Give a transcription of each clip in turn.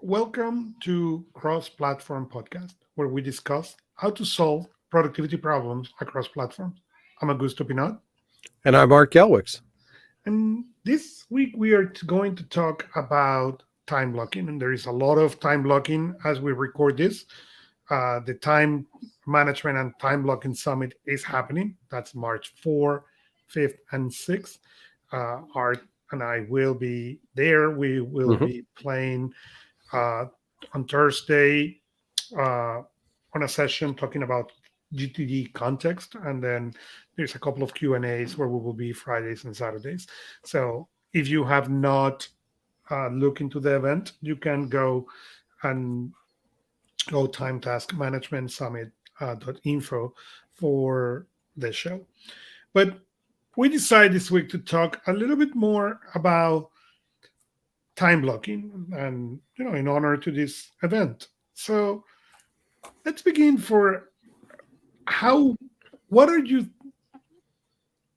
Welcome to Cross Platform Podcast, where we discuss how to solve productivity problems across platforms. I'm Augusto Pinaud, And I'm Art Gelwicks. and this week we are going to talk about time blocking. And there is a lot of time blocking as we record this. The Time Management and Time Blocking Summit is happening. That's March 4th, 5th, and 6th. Art and I will be there. We will hmm be playing uh, on Thursday on a session talking about GTD context, and then there's a couple of Q and A's where we will be Fridays and Saturdays. So if you have not looked into the event, you can go and go time task management summit .info for the show. But we decided this week to talk a little bit more about time blocking and in honor to this event. So let's begin for how what are you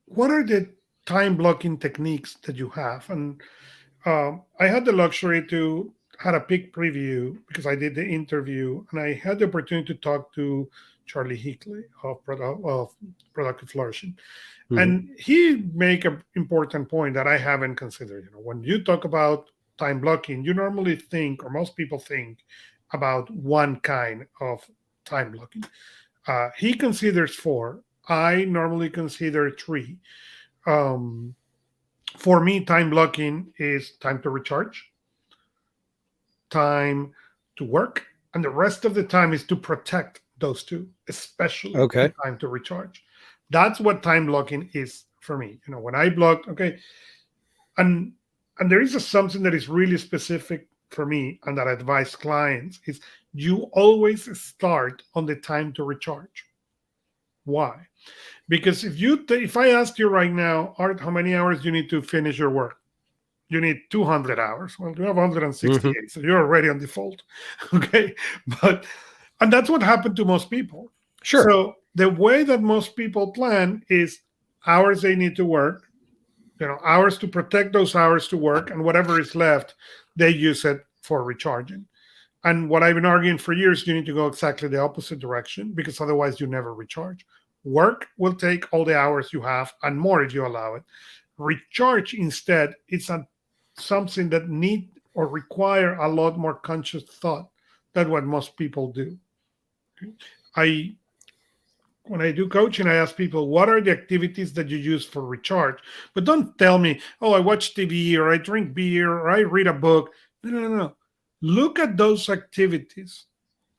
what are the time blocking techniques that you have? And I had the luxury to had a big preview because I did the interview and I had the opportunity to talk to Charlie Hickley of Productive Flourishing. hmm And he make an important point that I haven't considered. When you talk about time blocking, you normally think, or most people think, about one kind of time blocking. He considers four. I normally consider three. Um, for me, time blocking is time to recharge, time to work, and the rest of the time is to protect those two, especially the Okay. time to recharge. That's what time blocking is for me. When I block, okay, and there is something that is really specific for me and that I advise clients is you always start on the time to recharge. Why? Because if I ask you right now, Art, how many hours do you need to finish your work? You need 200 hours. Well, you have hmm 168, so you're already on default. Okay, but and that's what happened to most people. Sure. So the way that most people plan is hours they need to work, hours to protect those hours to work, and whatever is left, they use it for recharging. And what I've been arguing for years, you need to go exactly the opposite direction because otherwise you never recharge. Work will take all the hours you have and more if you allow it. Recharge instead, it's something that need or require a lot more conscious thought than what most people do. I when I do coaching, I ask people, what are the activities that you use for recharge? But don't tell me, oh, I watch TV or I drink beer or I read a book. No, no, no, no. Look at those activities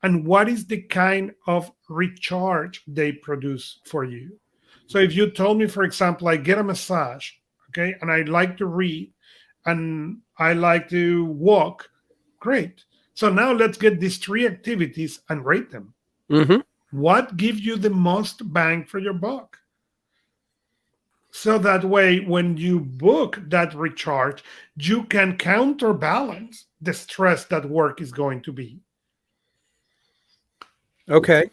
and what is the kind of recharge they produce for you. So if you told me, for example, I get a massage, okay, and I like to read and I like to walk, great. So now let's get these three activities and rate them. hmm What gives you the most bang for your buck? So that way, when you book that recharge, you can counterbalance the stress that work is going to be. Okay.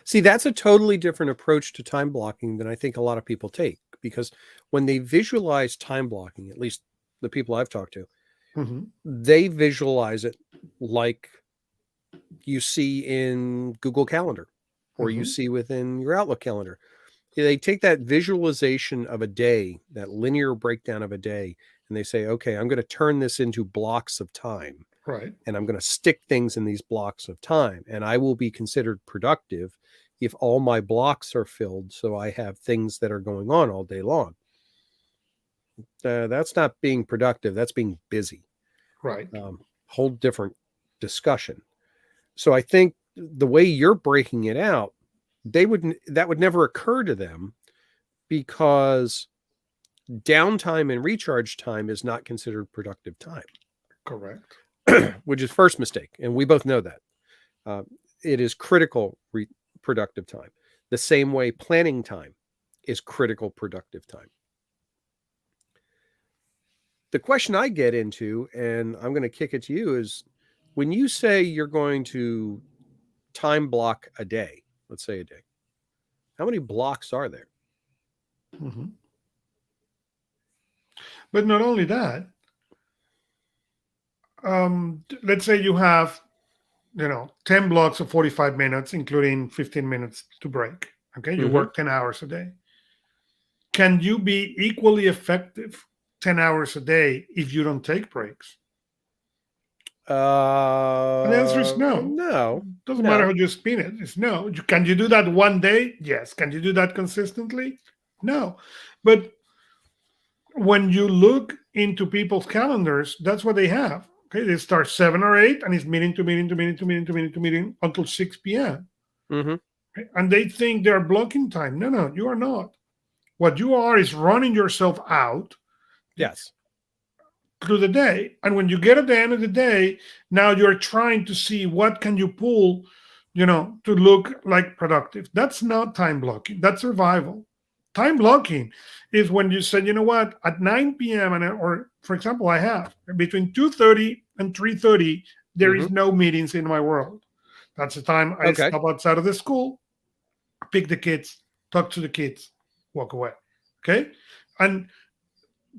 See, that's a totally different approach to time blocking than I think a lot of people take because when they visualize time blocking, at least the people I've talked to, Mhm. they visualize it like you see in Google Calendar or you Mhm. see within your Outlook calendar. They take that visualization of a day, that linear breakdown of a day, and they say, okay, I'm going to turn this into blocks of time Right. and I'm going to stick things in these blocks of time. And I will be considered productive if all my blocks are filled. So I have things that are going on all day long. That's not being productive. That's being busy. Right. Whole different discussion. So I think the way you're breaking it out, that would never occur to them because downtime and recharge time is not considered productive time, Correct. which is first mistake. And we both know that. Uh, it is critical productive time. The same way planning time is critical productive time. The question I get into, and I'm going to kick it to you, is when you say you're going to time block a day, let's say a day, how many blocks are there? Mhm. But not only that, Let's say you have 10 blocks of 45 minutes, including 15 minutes to break. Okay, you Mm-hmm. work 10 hours a day. Can you be equally effective 10 hours a day if you don't take breaks? And the answer is no. No, Doesn't matter no. how you spin it. It's no. Can you do that one day? Yes. Can you do that consistently? No. But when you look into people's calendars, that's what they have. Okay, they start 7 or 8, and it's meeting to meeting to meeting to meeting to meeting to meeting until 6 p.m. Mm-hmm. Okay? And they think they're blocking time. No, no, you are not. What you are is running yourself out Yes. through the day, and when you get at the end of the day, now you're trying to see what can you pull, to look like productive. That's not time blocking. That's survival. Time blocking is when you say, you know what, at 9 p.m. or for example, I have between 2:30 and 3:30, there Mm-hmm. is no meetings in my world. That's the time I Okay. stop outside of the school, pick the kids, talk to the kids, walk away. Okay, and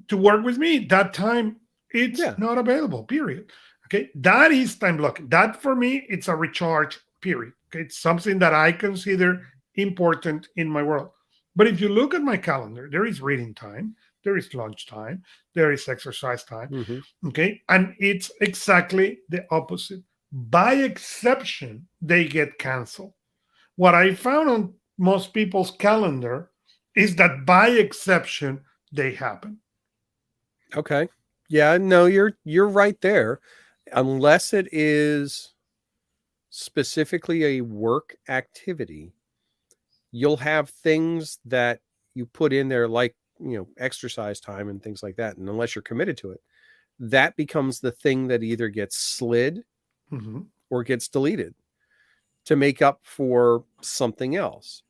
to work with me, that time it's Yeah. not available. Period. Okay, that is time blocking. That for me, it's a recharge. Period. Okay, it's something that I consider important in my world. But if you look at my calendar, there is reading time, there is lunch time, there is exercise time. Mm-hmm. Okay, and it's exactly the opposite. By exception, they get canceled. What I found on most people's calendar is that by exception, they happen. Okay. Yeah, no, you're right there. Unless it is specifically a work activity, you'll have things that you put in there like, exercise time and things like that. And unless you're committed to it, that becomes the thing that either gets slid Mhm. or gets deleted to make up for something else.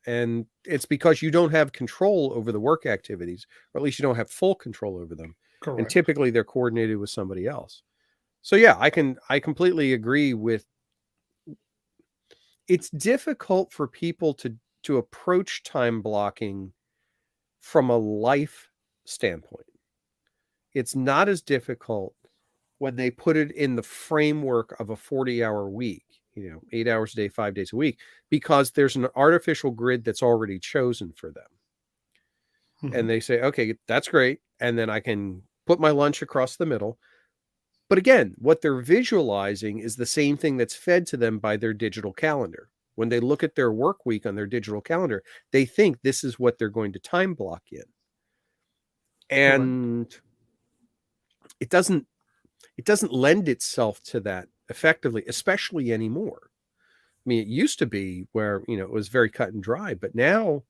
And it's because you don't have control over the work activities, or at least you don't have full control over them. And Correct. typically they're coordinated with somebody else. So yeah, I completely agree with, it's difficult for people to approach time blocking from a life standpoint. It's not as difficult when they put it in the framework of a 40-hour week, 8 hours a day, 5 days a week, because there's an artificial grid that's already chosen for them. And Mhm. they say, okay, that's great. And then I can put my lunch across the middle. But again, what they're visualizing is the same thing that's fed to them by their digital calendar. When they look at their work week on their digital calendar, they think this is what they're going to time block in. Correct. And it doesn't lend itself to that effectively, especially anymore. I mean, it used to be where, it was very cut and dry, but now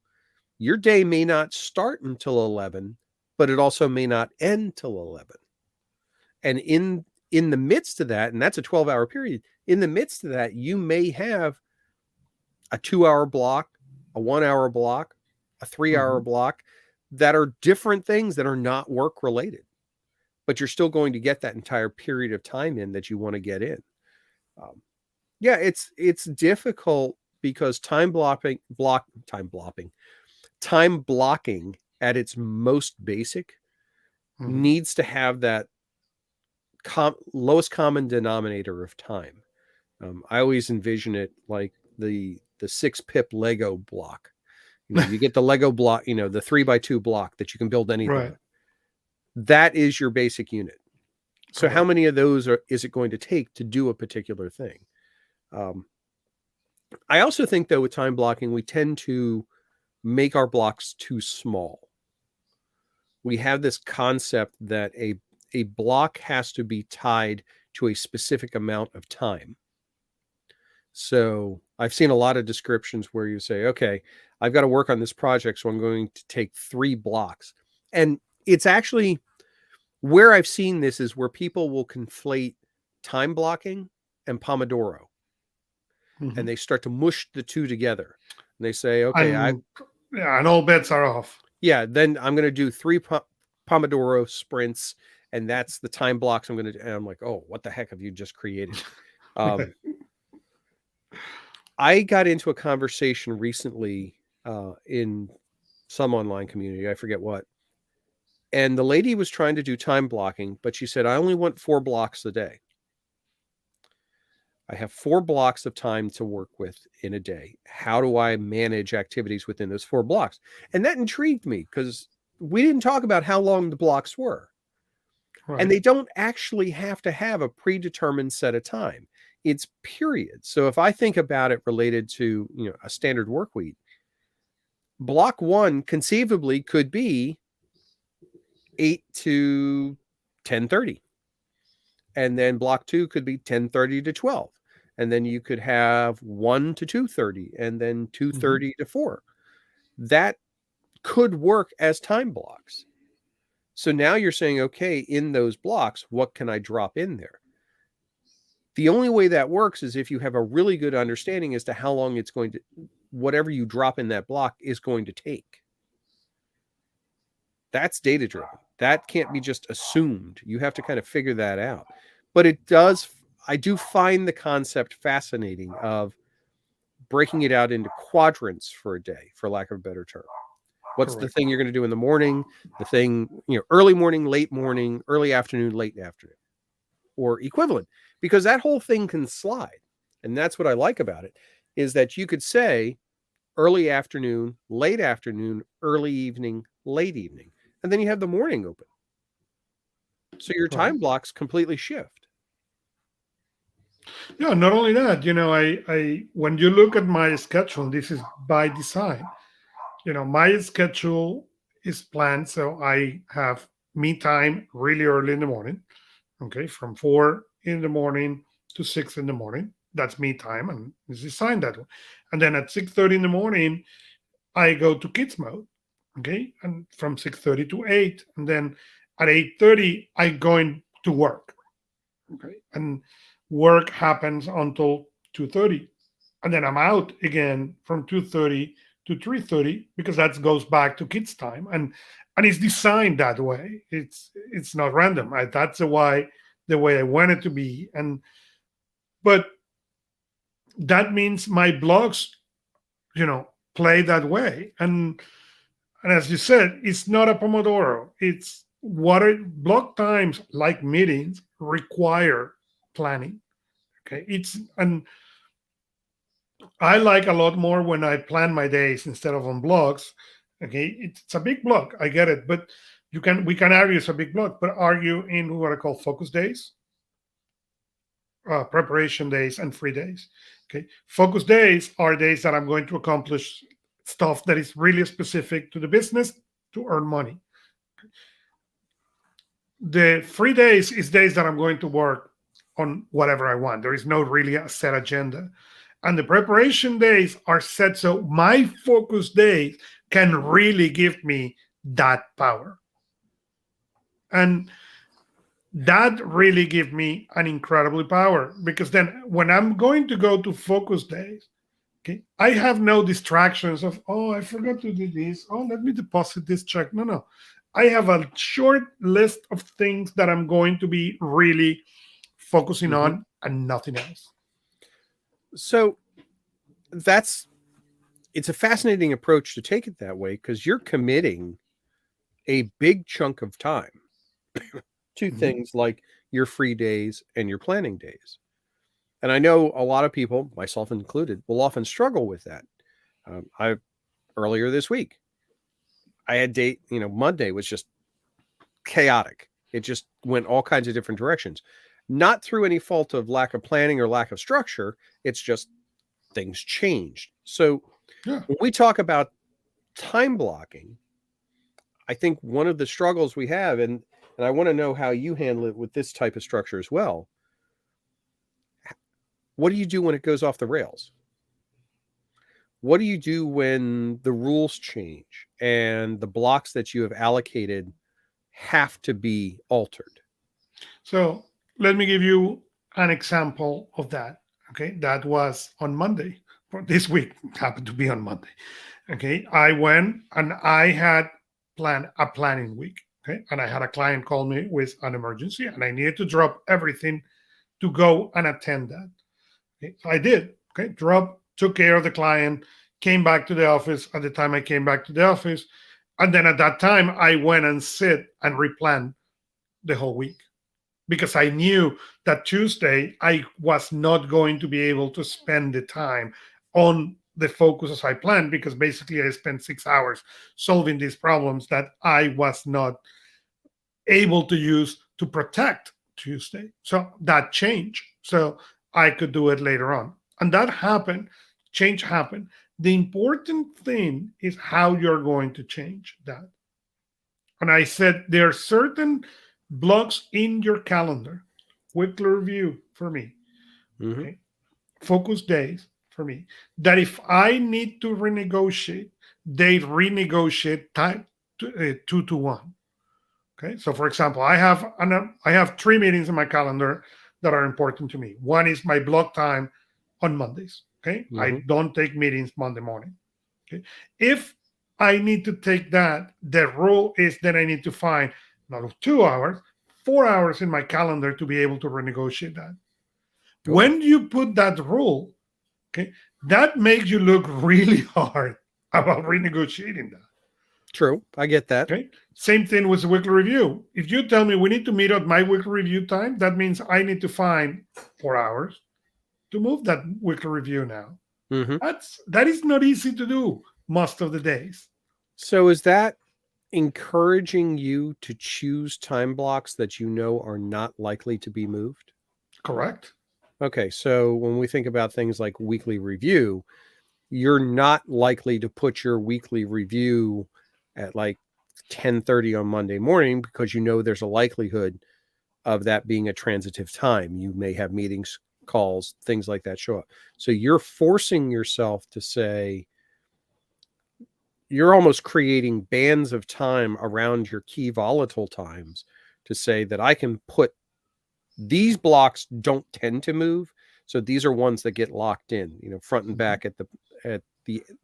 your day may not start until 11, but it also may not end till 11. And in the midst of that, and that's a 12-hour period, in the midst of that, you may have a 2-hour block, a 1-hour block, a 3-hour Mhm. block that are different things that are not work related, but you're still going to get that entire period of time in that you want to get in. Um, yeah, it's difficult because time blocking at its most basic Mhm. needs to have that lowest common denominator of time. I always envision it like the 6 pip Lego block. You get the Lego block, the 3x2 block that you can build anything Right. with. That is your basic unit. So how Correct. many of those is it going to take to do a particular thing? Um, I also think though with time blocking, we tend to make our blocks too small. We have this concept that a block has to be tied to a specific amount of time. So I've seen a lot of descriptions where you say, okay, I've got to work on this project, so I'm going to take 3 blocks. And it's actually where I've seen this is where people will conflate time blocking and Pomodoro, and Mhm. they start to mush the two together. And they say, okay, And yeah, and all bets are off. then I'm going to do 3 Pomodoro sprints, and that's the time blocks I'm going to do. And I'm like, oh, what the heck have you just created? Right. Um, I got into a conversation recently in some online community, I forget what, And the lady was trying to do time blocking, but she said, I only want 4 blocks a day. I have 4 blocks of time to work with in a day. How do I manage activities within those 4 blocks? And that intrigued me because we didn't talk about how long the blocks were. Right. And they don't actually have to have a predetermined set of time. It's periods. So if I think about it related to, a standard work week, block 1 conceivably could be 8 to 10:30. And then block 2 could be 10:30 to 12. And then you could have 1 to 2:30 and then 2:30 to 4. That could work as time blocks. So now you're saying, okay, in those blocks, what can I drop in there? The only way that works is if you have a really good understanding as to how long it's going to, whatever you drop in that block is going to take. That's data driven. That can't be just assumed. You have to kind of figure that out. But I do find the concept fascinating of breaking it out into quadrants for a day, for lack of a better term. What's Correct. the thing you're going to do in the morning? The thing, early morning, early afternoon, late afternoon, or equivalent, because that whole thing can slide. And that's what I like about it, is that you could say early afternoon, early evening, late evening, and then you have the morning open. So your time blocks completely shift. Yeah, not only that, I when you look at my schedule, this is by design. My schedule is planned so I have me time really early in the morning, okay, from 4 in the morning to 6 in the morning. That's me time, and it's designed that way. And then at 6:30 in the morning, I go to kids mode, okay, and from 6:30 to 8, and then at 8:30 I go into work, okay, and work happens until 2:30, and then I'm out again from 2:30 to 3:30 because that goes back to kids time, and it's designed that way. It's not random. That's the way I want it to be, and but that means my blogs, play that way, and as you said, it's not a Pomodoro. It's block times like meetings require planning. Okay, and I like a lot more when I plan my days instead of on blogs. Okay, it's a big block. I get it, but we can argue it's a big block, but argue in what I call focus days, preparation days, and free days. Okay, focus days are days that I'm going to accomplish stuff that is really specific to the business to earn money. The free days is days that I'm going to work on whatever I want. There is no really a set agenda. And the preparation days are set so my focus days can really give me that power. And that really gives me an incredible power, because then when I'm going to go to focus days, okay, I have no distractions of, oh, I forgot to do this. Oh, let me deposit this check. No. I have a short list of things that I'm going to be really focusing on and nothing else. So it's a fascinating approach to take it that way, because you're committing a big chunk of time to things like your free days and your planning days. And I know a lot of people, myself included, will often struggle with that. Earlier this week, I had Monday was just chaotic. It just went all kinds of different directions, not through any fault of lack of planning or lack of structure. It's just things changed. So when we talk about time blocking, I think one of the struggles we have, and I want to know how you handle it with this type of structure as well. What do you do when it goes off the rails? What do you do when the rules change and the blocks that you have allocated have to be altered? So let me give you an example of that. Okay, that was on Monday. This week happened to be on Monday. Okay, I went and I had planned a planning week. Okay, and I had a client call me with an emergency, and I needed to drop everything to go and attend that. Okay, so I did. Okay, took care of the client, came back to the office. At the time I came back to the office, And then at that time, I went and sit and replanned the whole week because I knew that Tuesday I was not going to be able to spend the time on the focus as I planned, because basically I spent 6 hours solving these problems that I was not able to use to protect Tuesday. So that changed. So I could do it later on. And that happened. Change happened. The important thing is how you're going to change that. And I said there are certain blocks in your calendar, weekly review for me, Mm-hmm. okay, focus days for me, that if I need to renegotiate, they renegotiate time 2 to 1. Okay, so for example, I have 3 meetings in my calendar that are important to me. One is my block time on Mondays. Okay, Mm-hmm. I don't take meetings Monday morning. Okay, if I need to take that, the rule is that I need to find not 2 hours, 4 hours in my calendar to be able to renegotiate that. Oh, When you put that rule, okay, that makes you look really hard about renegotiating that. true. I get that. Okay. Same thing with the weekly review. If you tell me we need to meet at my weekly review time, that means I need to find 4 hours to move that weekly review now. Mm-hmm. That is not easy to do most of the days. So is that encouraging you to choose time blocks that you know are not likely to be moved? Correct. Okay, so when we think about things like weekly review, you're not likely to put your weekly review at like 10:30 on Monday morning because you know there's a likelihood of that being a transitive time. You may have meetings, calls, things like that show up. So you're forcing yourself to say, you're almost creating bands of time around your key volatile times to say that I can put these blocks don't tend to move. So these are ones that get locked in, front and back at the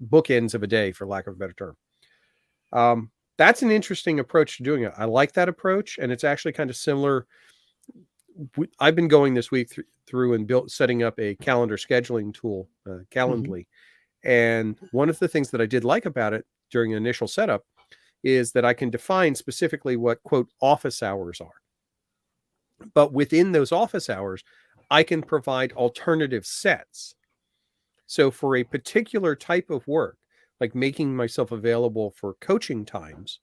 bookends of a day, for lack of a better term. That's an interesting approach to doing it. I like that approach, and it's actually kind of similar. I've been going this week through and setting up a calendar scheduling tool, Calendly. And one of the things that I did like about it during initial setup is that I can define specifically what, quote, office hours are. But within those office hours, I can provide alternative sets. So for a particular type of work, like making myself available for coaching times,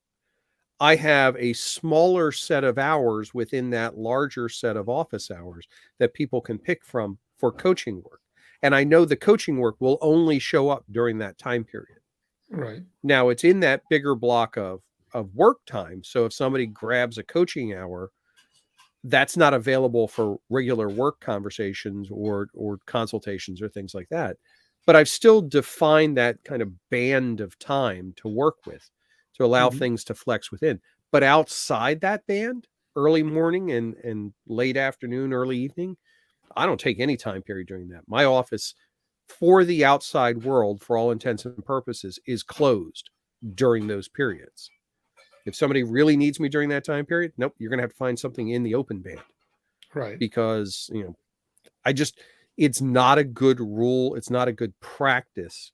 I have a smaller set of hours within that larger set of office hours that people can pick from for coaching work. And I know the coaching work will only show up during that time period. Right. Now it's in that bigger block of work time. So if somebody grabs a coaching hour, that's not available for regular work conversations or consultations or things like that. But I've still defined that kind of band of time to work with to allow things to flex within. But outside that band, early morning and late afternoon, early evening, I don't take any time period during that. My office for the outside world, for all intents and purposes, is closed during those periods. If somebody really needs me during that time period, nope, you're going to have to find something in the open band. Right. Because, it's not a good rule. It's not a good practice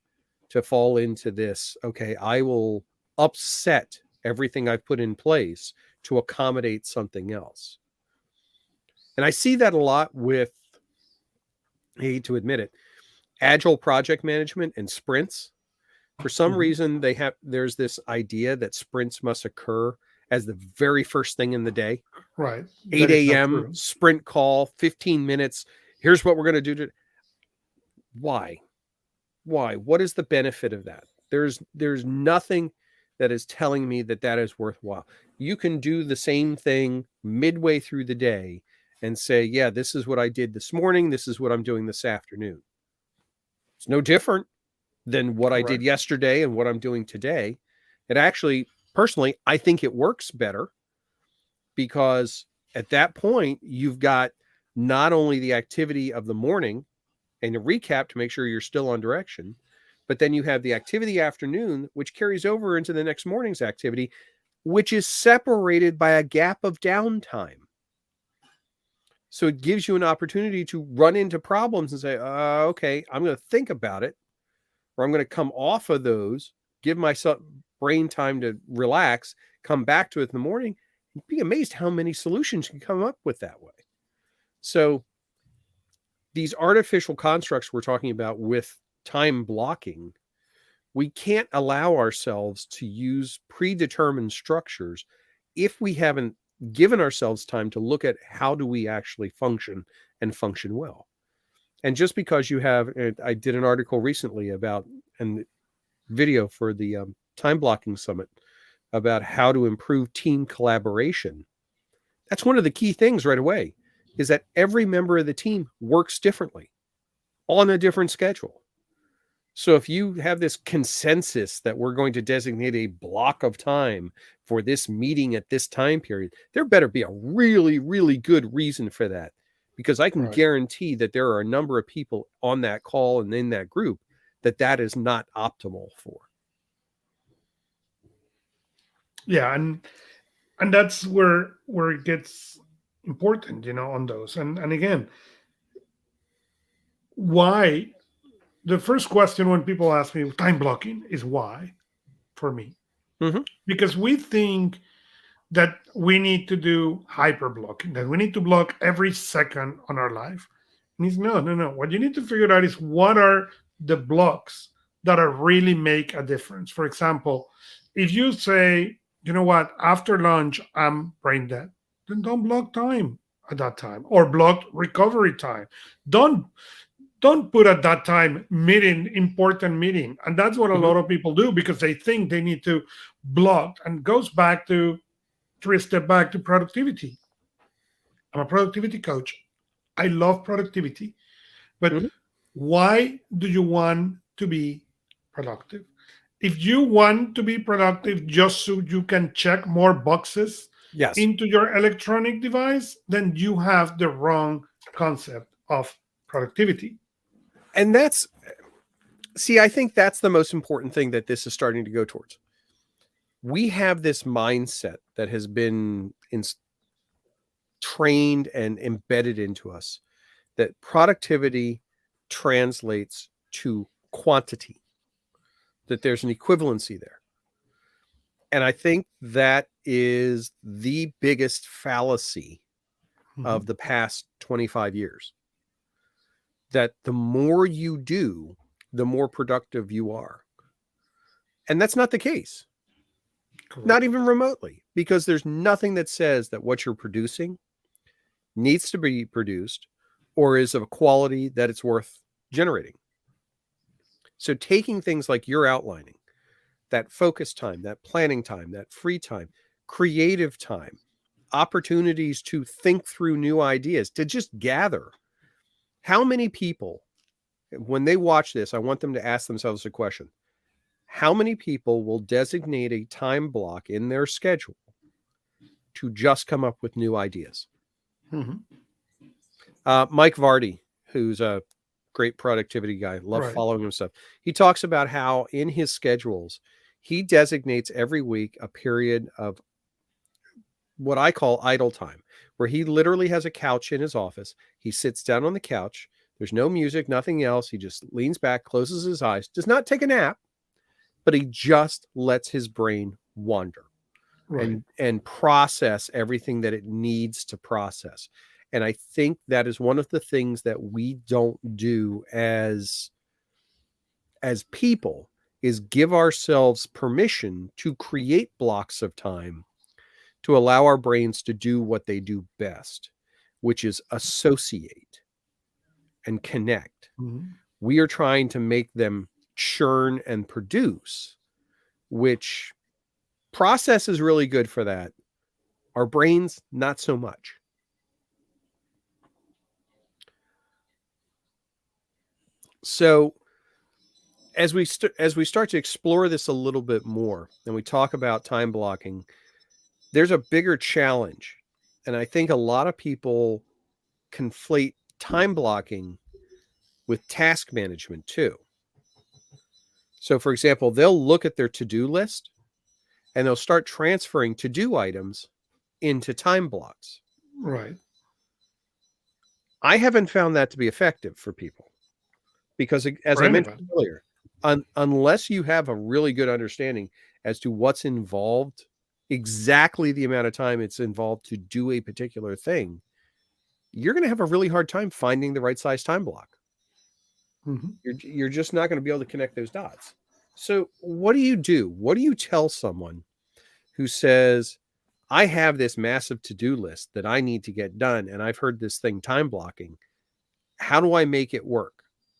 to fall into this. Okay, I will upset everything I've put in place to accommodate something else. And I see that a lot with, I hate to admit it, agile project management and sprints. For some reason, there's this idea that sprints must occur as the very first thing in the day. Right. 8 a.m. sprint call, 15 minutes. Here's what we're going to do. Why? What is the benefit of that? There's nothing that is telling me that is worthwhile. You can do the same thing midway through the day and say, yeah, this is what I did this morning. This is what I'm doing this afternoon. It's no different than what I did yesterday and what I'm doing today. It actually, personally, I think it works better because at that point, you've got not only the activity of the morning and a recap to make sure you're still on direction, but then you have the activity afternoon, which carries over into the next morning's activity, which is separated by a gap of downtime. So it gives you an opportunity to run into problems and say, okay, I'm going to think about it, or I'm going to come off of those, give myself brain time to relax, come back to it in the morning, and be amazed how many solutions you can come up with that way. So these artificial constructs we're talking about with time blocking, we can't allow ourselves to use predetermined structures if we haven't given ourselves time to look at how do we actually function and function well. And just because you have, I did an article recently about, and video for the time blocking summit about how to improve team collaboration. That's one of the key things right away, is that every member of the team works differently on a different schedule. So if you have this consensus that we're going to designate a block of time for this meeting at this time period, there better be a really, really good reason for that, because I can guarantee that there are a number of people on that call and in that group that is not optimal for. Yeah, and that's where it gets important, on those. And again, why? The first question when people ask me time blocking is why, for me, because we think that we need to do hyper blocking, that we need to block every second on our life. And it's no. What you need to figure out is what are the blocks that are really make a difference. For example, if you say, you know what, after lunch I'm brain dead, then don't block time at that time, or block recovery time. Don't put at that time important meeting. And that's what a lot of people do, because they think they need to block, and goes back to 3 step back to productivity. I'm a productivity coach. I love productivity. But why do you want to be productive? If you want to be productive just so you can check more boxes into your electronic device, then you have the wrong concept of productivity. And I think that's the most important thing that this is starting to go towards. We have this mindset that has been trained and embedded into us that productivity translates to quantity, that there's an equivalency there. And I think that is the biggest fallacy of the past 25 years. That the more you do, the more productive you are. And that's not the case. Correct. Not even remotely, because there's nothing that says that what you're producing needs to be produced or is of a quality that it's worth generating. So taking things like you're outlining, that focus time, that planning time, that free time, creative time, opportunities to think through new ideas, to just gather. How many people, when they watch this, I want them to ask themselves a question. How many people will designate a time block in their schedule to just come up with new ideas? Mike Vardy, who's a great productivity guy, love following him stuff. He talks about how in his schedules, he designates every week a period of what I call idle time, where he literally has a couch in his office. He sits down on the couch. There's no music, nothing else. He just leans back, closes his eyes, does not take a nap, but he just lets his brain wander and process everything that it needs to process. And I think that is one of the things that we don't do as people, is give ourselves permission to create blocks of time to allow our brains to do what they do best, which is associate and connect. We are trying to make them churn and produce, which process is really good for that. Our brains, not so much. So as we start to explore this a little bit more and we talk about time blocking, there's a bigger challenge. And I think a lot of people conflate time blocking with task management too. So for example, they'll look at their to-do list and they'll start transferring to-do items into time blocks. Right. I haven't found that to be effective for people because, as I mentioned earlier, unless you have a really good understanding as to what's involved, exactly the amount of time it's involved to do a particular thing, you're going to have a really hard time finding the right size time block. Mm-hmm. You're just not going to be able to connect those dots. So what do you do? What do you tell someone who says, I have this massive to-do list that I need to get done, and I've heard this thing time blocking. How do I make it work?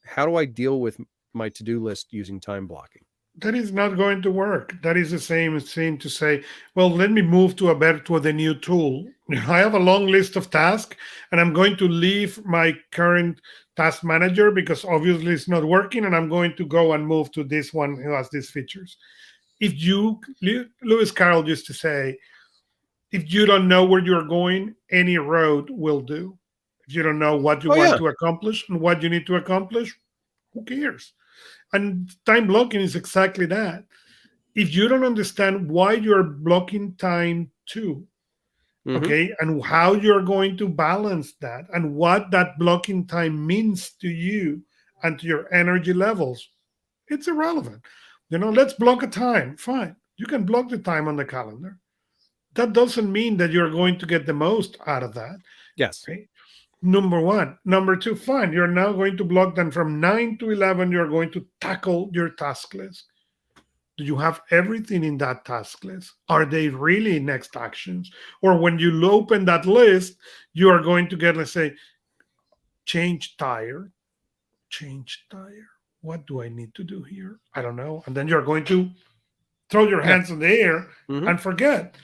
How do I deal with my to-do list using time blocking? That is not going to work. That is the same thing to say, well, let me move to the new tool. I have a long list of tasks, and I'm going to leave my current task manager because obviously it's not working, and I'm going to go and move to this one who has these features. If you, Lewis Carroll used to say, if you don't know where you're going, any road will do. If you don't know what you Oh want yeah. to accomplish and what you need to accomplish, who cares? And time blocking is exactly that. If you don't understand why you're blocking time to, Mm-hmm. okay, and how you're going to balance that and what that blocking time means to you and to your energy levels, it's irrelevant. Let's block a time. Fine. You can block the time on the calendar. That doesn't mean that you're going to get the most out of that. Yes. Okay. Number one. Number two, fine. You're now going to block them from 9 to 11. You're going to tackle your task list. Do you have everything in that task list? Are they really next actions? Or when you open that list, you are going to get, let's say, change tire, change tire. What do I need to do here? I don't know. And then you're going to throw your Yeah. hands in the air Mm-hmm. and forget.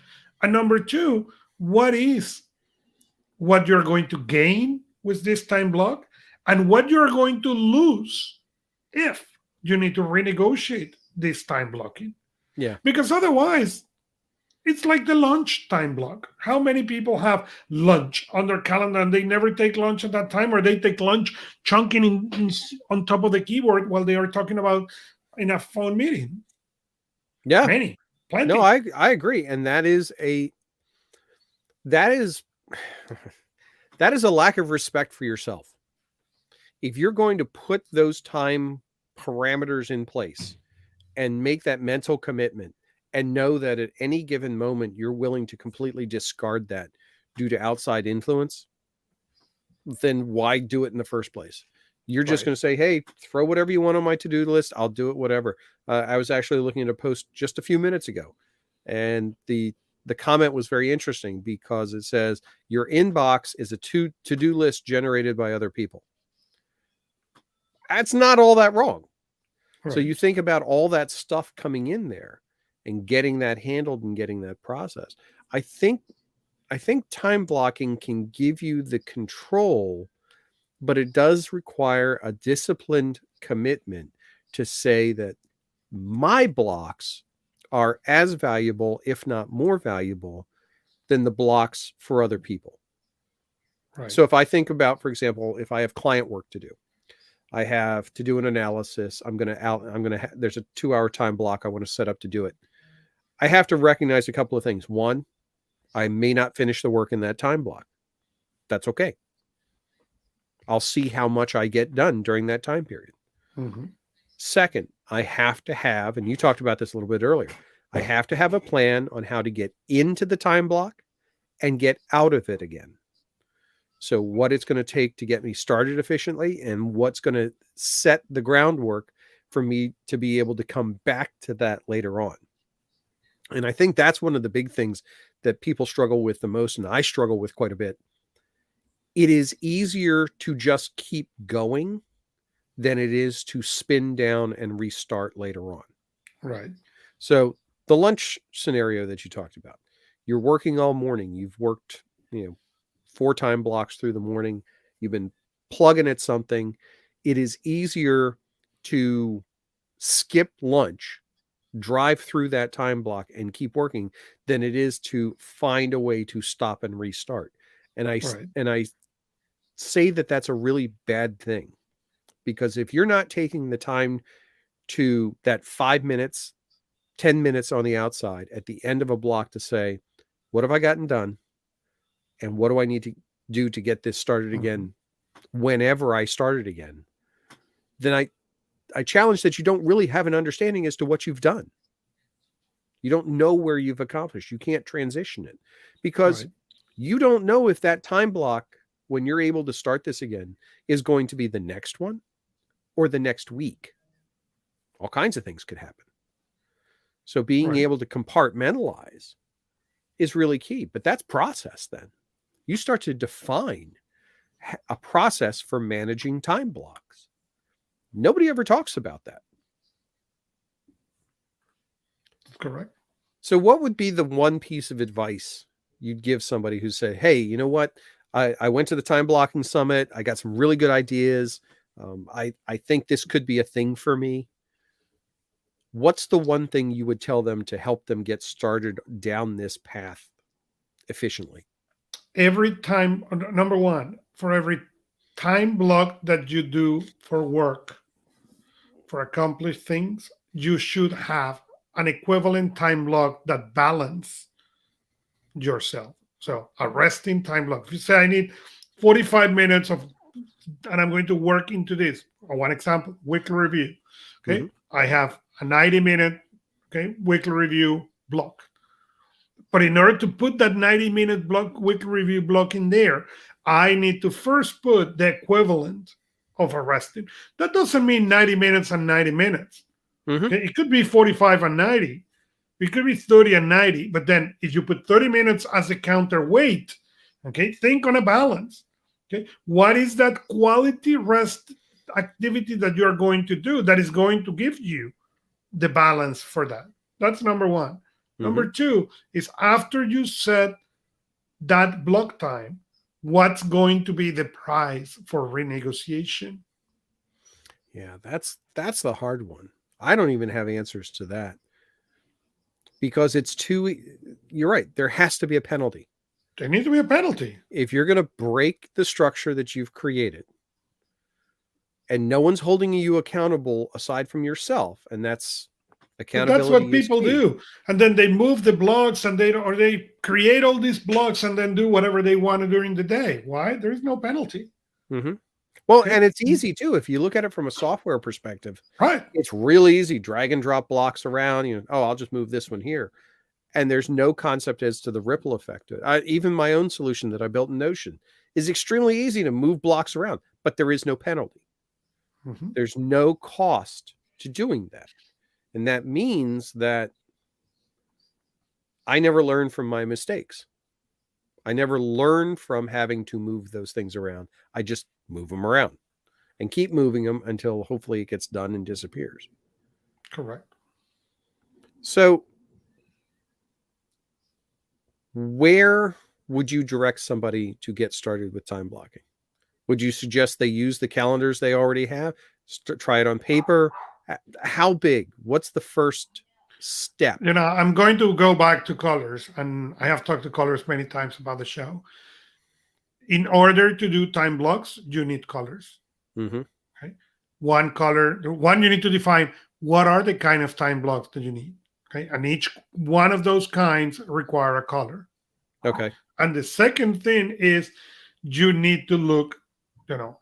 And number two, what is what you're going to gain with this time block and what you're going to lose if you need to renegotiate this time blocking? Yeah. Because otherwise, it's like the lunch time block. How many people have lunch on their calendar and they never take lunch at that time, or they take lunch chunking on top of the keyboard while they are talking about in a phone meeting? Yeah. Many, No, plenty. I agree. And that is that is that is a lack of respect for yourself. If you're going to put those time parameters in place and make that mental commitment and know that at any given moment you're willing to completely discard that due to outside influence, then why do it in the first place? You're just Right. going to say, hey, throw whatever you want on my to-do list. I'll do it, whatever. I was actually looking at a post just a few minutes ago, and the comment was very interesting because it says your inbox is a to-do list generated by other people. That's not all that wrong. So Right. you think about all that stuff coming in there and getting that handled and getting that processed. I think time blocking can give you the control, but it does require a disciplined commitment to say that my blocks are as valuable, if not more valuable, than the blocks for other people. Right. So if I think about, for example, if I have client work to do, I have to do an analysis. There's a 2-hour time block I want to set up to do it. I have to recognize a couple of things. One, I may not finish the work in that time block. That's okay. I'll see how much I get done during that time period. Mm-hmm. Second, I have to have, and you talked about this a little bit earlier, I have to have a plan on how to get into the time block and get out of it again. So what it's going to take to get me started efficiently and what's going to set the groundwork for me to be able to come back to that later on. And I think that's one of the big things that people struggle with the most, and I struggle with quite a bit. It is easier to just keep going than it is to spin down and restart later on. Right. So the lunch scenario that you talked about, you're working all morning. You've worked, 4 time blocks through the morning. You've been plugging at something. It is easier to skip lunch, drive through that time block and keep working than it is to find a way to stop and restart. And Right. I say that that's a really bad thing, because if you're not taking the time to that 5 minutes, 10 minutes on the outside at the end of a block to say, what have I gotten done? And what do I need to do to get this started Mm-hmm. again whenever I start it again? Then I challenge that you don't really have an understanding as to what you've done. You don't know where you've accomplished. You can't transition it because Right. you don't know if that time block, when you're able to start this again, is going to be the next one or the next week. All kinds of things could happen. So being Right. able to compartmentalize is really key. But that's process then. You start to define a process for managing time blocks. Nobody ever talks about that. That's correct. So what would be the one piece of advice you'd give somebody who say, hey, you know what? I went to the time blocking summit. I got some really good ideas. I think this could be a thing for me. What's the one thing you would tell them to help them get started down this path efficiently? Every time, number one, for every time block that you do for work, for accomplished things, you should have an equivalent time block that balance yourself. So a resting time block. If you say I need 45 minutes of, and I'm going to work into this. One example, weekly review. Okay. I have a 90-minute, okay, weekly review block. But in order to put that 90-minute block, weekly review block in there, I need to first put the equivalent of a resting. That doesn't mean 90 minutes and 90 minutes. Okay? It could be 45 and 90. It could be 30 and 90. But then if you put 30 minutes as a counterweight, okay, think on a balance. Okay, what is that quality rest activity that you're going to do that is going to give you the balance for that? That's number one. Number two is after you set that block time, what's going to be the price for renegotiation? Yeah, that's the hard one. I don't even have answers to that because it's too, you're right. There has to be a penalty. There needs to be a penalty. If you're going to break the structure that you've created and no one's holding you accountable aside from yourself, and that's accountability. But that's what people do. And then they move the blocks and they create all these blocks and then do whatever they want during the day. Why? There's no penalty. Well, okay. And it's easy too. If you look at it from a software perspective, right? It's really easy. Drag and drop blocks around, oh, I'll just move this one here. And there's no concept as to the ripple effect. Even my own solution that I built in Notion is extremely easy to move blocks around, but there is no penalty. There's no cost to doing that. And that means that I never learn from my mistakes. I never learn from having to move those things around. I just move them around and keep moving them until hopefully it gets done and disappears. Correct. So where would you direct somebody to get started with time blocking? Would you suggest they use the calendars they already have? Try it on paper? How big? What's the first step? I'm going to go back to colors, and I have talked to colors many times about the show. In order to do time blocks, you need colors. Okay. One, you need to define what are the kind of time blocks that you need. Okay. And each one of those kinds require a color. Okay. And the second thing is you need to look,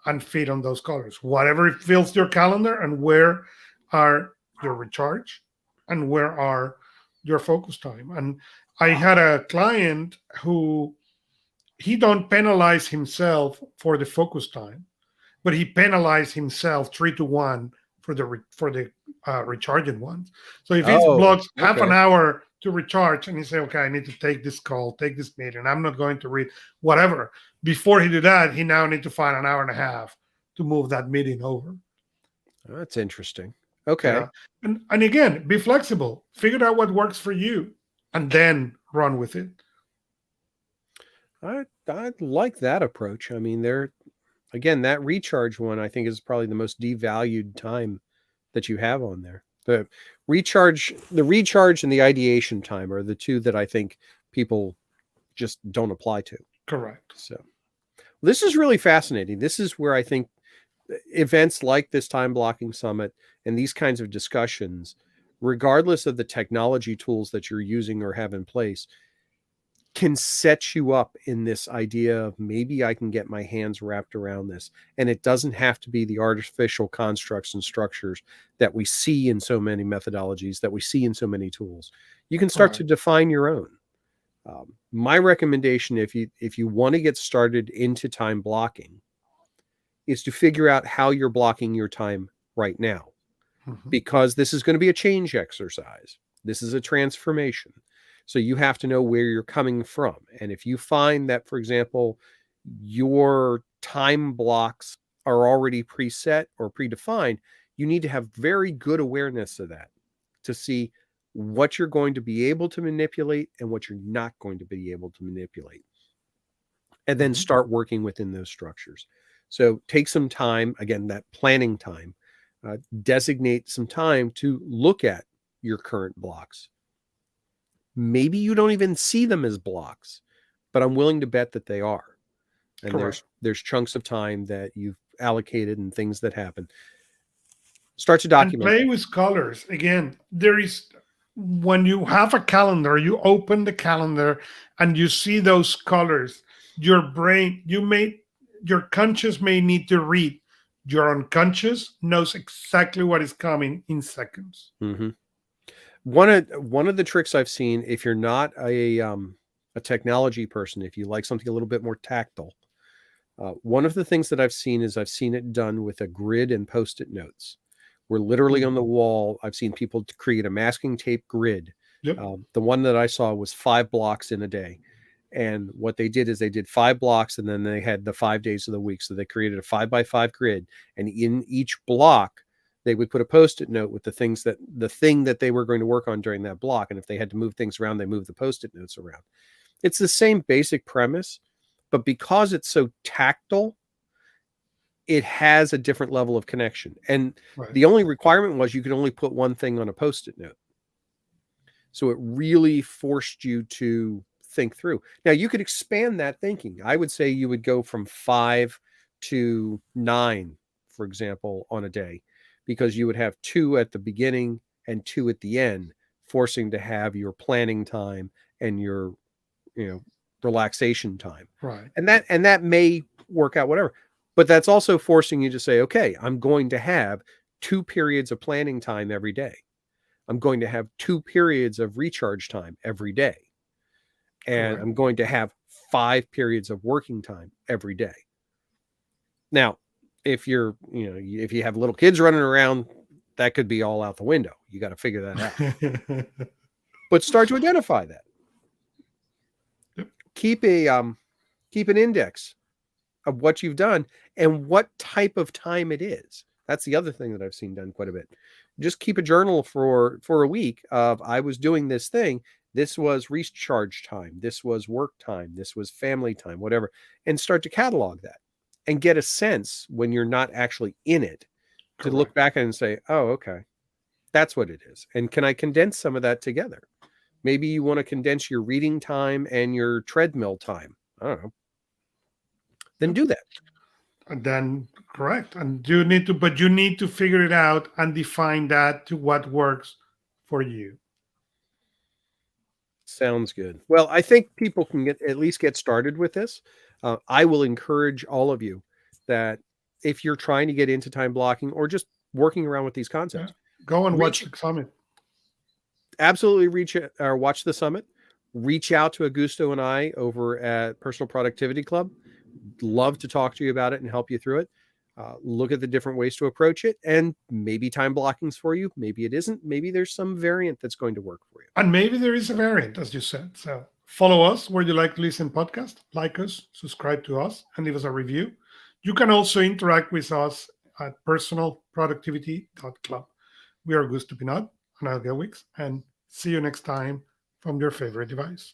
and fit on those colors. Whatever fills your calendar, and where are your recharge and where are your focus time. And I had a client who he don't penalize himself for the focus time, but he penalized himself 3-to-1 for the recharging ones. So if he blocks half an hour to recharge and he say, okay, I need to take this call, take this meeting, I'm not going to read whatever. Before he do that, he now need to find an hour and a half to move that meeting over. That's interesting. Okay. And again, be flexible. Figure out what works for you and then run with it. I like that approach. I mean, again, that recharge one, I think, is probably the most devalued time that you have on there. The recharge and the ideation time are the two that I think people just don't apply to. Correct. So this is really fascinating. This is where I think events like this time blocking summit and these kinds of discussions, regardless of the technology tools that you're using or have in place, can set you up in this idea of maybe I can get my hands wrapped around this. And it doesn't have to be the artificial constructs and structures that we see in so many methodologies, that we see in so many tools. You can start Right. to define your own. My recommendation, if you want to get started into time blocking, is to figure out how you're blocking your time right now, Mhm. because this is going to be a change exercise. This is a transformation. So you have to know where you're coming from. And if you find that, for example, your time blocks are already preset or predefined, you need to have very good awareness of that to see what you're going to be able to manipulate and what you're not going to be able to manipulate, and then Mhm. start working within those structures. So take some time, again, that planning time, designate some time to look at your current blocks. Maybe you don't even see them as blocks, but I'm willing to bet that they are. And Correct. there's chunks of time that you've allocated and things that happen. Start to And document play that. with colors. Again, there is, when you have a calendar, you open the calendar and you see those colors, your brain, your conscious may need to read. Your unconscious knows exactly what is coming in seconds. Mm-hmm. One of the tricks I've seen, if you're not a technology person, if you like something a little bit more tactile, one of the things that I've seen is I've seen it done with a grid and post-it notes. Where literally on Mhm. the wall, I've seen people create a masking tape grid. Yep. The one that I saw was 5 blocks in a day. And what they did is they did 5 blocks and then they had the 5 days of the week. So they created a 5 by 5 grid. And in each block, they would put a post-it note with the thing that they were going to work on during that block. And if they had to move things around, they moved the post-it notes around. It's the same basic premise, but because it's so tactile, it has a different level of connection. And Right. the only requirement was you could only put one thing on a post-it note. So it really forced you to think through. Now you could expand that thinking. I would say you would go from 5 to 9, for example, on a day, because you would have 2 at the beginning and 2 at the end, forcing to have your planning time and your, you know, relaxation time. Right. And that may work out, whatever. But that's also forcing you to say, okay, I'm going to have 2 periods of planning time every day. I'm going to have 2 periods of recharge time every day. And Correct. I'm going to have 5 periods of working time every day. Now, if if you have little kids running around, that could be all out the window. You got to figure that out. But start to identify that. Yep. Keep an index of what you've done and what type of time it is. That's the other thing that I've seen done quite a bit. Just keep a journal for a week of, I was doing this thing. This was recharge time. This was work time. This was family time, whatever. And start to catalog that and get a sense when you're not actually in it to look Correct. back at it and say, oh, okay, that's what it is. And can I condense some of that together? Maybe you want to condense your reading time and your treadmill time. I don't know. Then Yep. do that. And then correct. And you need to figure it out and define that to what works for you. Sounds good. Well, I think people can at least get started with this. I will encourage all of you that if you're trying to get into time blocking or just working around with these Yeah. concepts, Go and watch reach the summit. absolutely reach or watch the summit. Reach out to Augusto and I over at Personal Productivity Club. Love to talk to you about it and help you through it. Look at the different ways to approach it, and maybe time blocking's for you. Maybe it isn't. Maybe there's some variant that's going to work for you. And maybe there is a variant, as you said. So follow us where you like to listen podcast, like us, subscribe to us, and leave us a review. You can also interact with us at personalproductivity.club. We are Augusto Pinaud and Art Gelwicks, and see you next time from your favorite device.